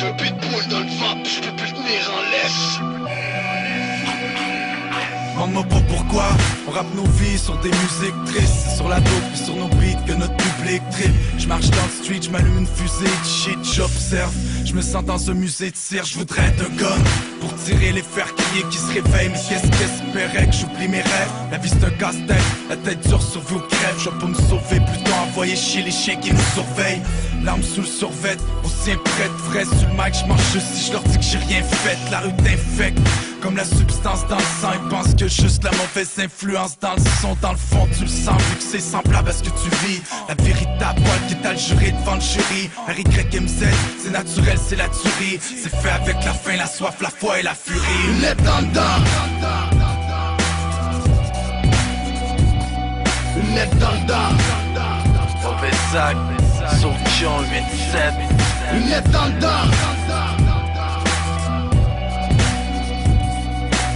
J'ai un pitbull dans le ventre, je peux plus tenir en laisse. Demande-moi pas pourquoi on rappe nos vies sur des musiques tristes. C'est sur la dope et sur nos beats que notre public trip. Je marche dans le street, je m'allume une fusée de shit, j'observe. Je me sens dans un musée de cire, je voudrais être un gun pour tirer les fers crier qui se réveillent. Mais qu'est-ce qu'espérait que j'oublie mes rêves? La vie c'est un casse-tête, la tête dure sur vous crève. Je vais pas me sauver, plutôt envoyer chier les chiens qui nous surveillent. L'arme sous le survêt, aussi prête, frais sur le mic, je mange juste si je leur dis que j'ai rien fait. La rue t'infecte, comme la substance dans le sang. Ils pensent que juste la mauvaise influence dans le son. Dans le fond tu le sens, vu que c'est semblable à ce que tu vis. La véritable voile qui est à le jurer devant le jury. RYMZ, c'est naturel, c'est la tuerie. C'est fait avec la faim, la soif, la foi et la furie. Une lettre dans le dent. Une lettre dans le dent. Mauvais sac, Saution 87. Une lettre dans le dent.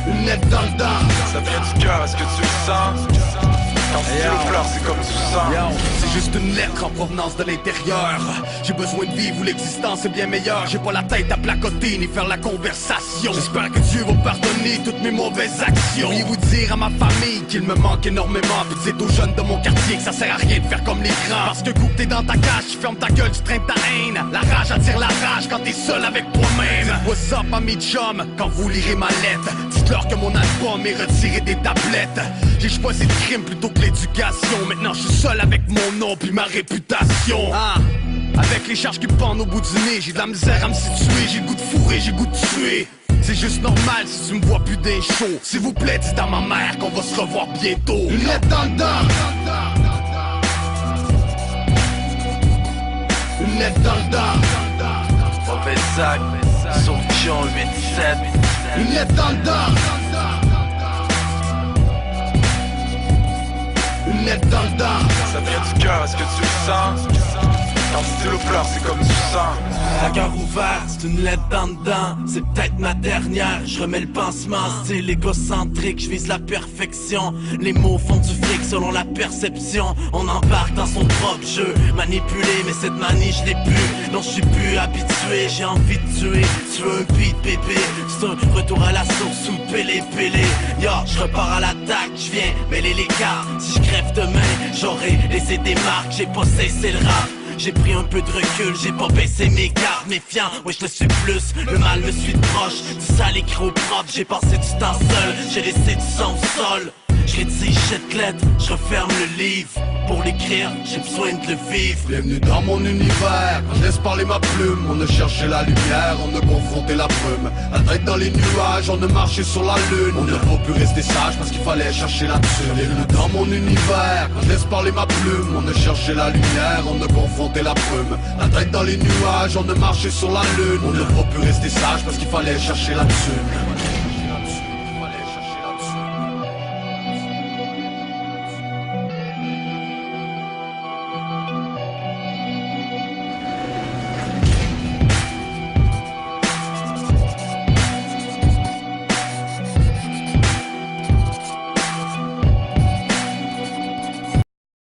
Une lettre dans le dent. Ça vient du cœur, est-ce que tu le sens? Quand tu le pleures, c'est comme tu sens. C'est juste une lettre en provenance de l'intérieur. J'ai besoin de vivre où l'existence est bien meilleure. J'ai pas la tête à placoter ni faire la conversation. J'espère que Dieu va pardonner toutes mes mauvaises actions. Pourriez-vous dire à ma famille qu'il me manque énormément? Puis dites aux jeunes de mon quartier que ça sert à rien de faire comme les grands. Parce que coup que t'es dans ta cage, tu fermes ta gueule, tu traînes ta haine. La rage attire la rage quand t'es seul avec toi-même. What's up à mes chums, quand vous lirez ma lettre, dites-leur que mon album est retiré des tablettes. J'ai choisi le crime plutôt que l'éducation. Maintenant je suis seul avec mon nom puis ma réputation. Avec les charges qui pendent au bout du nez, j'ai de la misère à me situer. J'ai le goût de fourrer, j'ai le goût de tuer. C'est juste normal si tu me vois plus d'un show. S'il vous plaît, dites à ma mère qu'on va se revoir bientôt. Une lettre dans le dent. Une lettre dans le dent. Mauvais sac, Saution 87. Une lettre dans le dent. Une lettre dans le dent. Ça vient du cœur, est-ce que tu le sens? Quand tu le pleures, c'est comme tu sens. La cœur ouvert, c'est une lettre dans dedans. C'est peut-être ma dernière, je remets le pansement. Style égocentrique, je vise la perfection. Les mots font du fric selon la perception. On embarque dans son propre jeu. Manipulé, mais cette manie je l'ai plus. Non, je suis plus habitué, j'ai envie de tuer. Tu veux un beat bébé? C'est un retour à la source ou pélé. Yo, je repars à l'attaque, je viens mêler les cartes. Si je crève demain, j'aurai laissé des marques. J'ai pas cessé le rap. J'ai pris un peu de recul, j'ai pas baissé mes gardes. Méfiant, ouais je le suis plus, le mal me suit de proche. Du sale écrit au propre, j'ai passé du temps seul. J'ai laissé du sang au sol. Je rédige cette lettre, je referme le livre. Pour l'écrire, j'ai besoin de le vivre. Bienvenue dans mon univers, je laisse parler ma plume. On a cherché la lumière, on a confronté la brume. La tête dans les nuages, on a marché sur la lune. On n'a pas pu rester sage parce qu'il fallait chercher la thune. Bienvenue dans mon univers, je laisse parler ma plume. On a cherché la lumière, on a confronté la brume. La tête dans les nuages, on a marché sur la lune. On n'a pas pu rester sage parce qu'il fallait chercher la thune.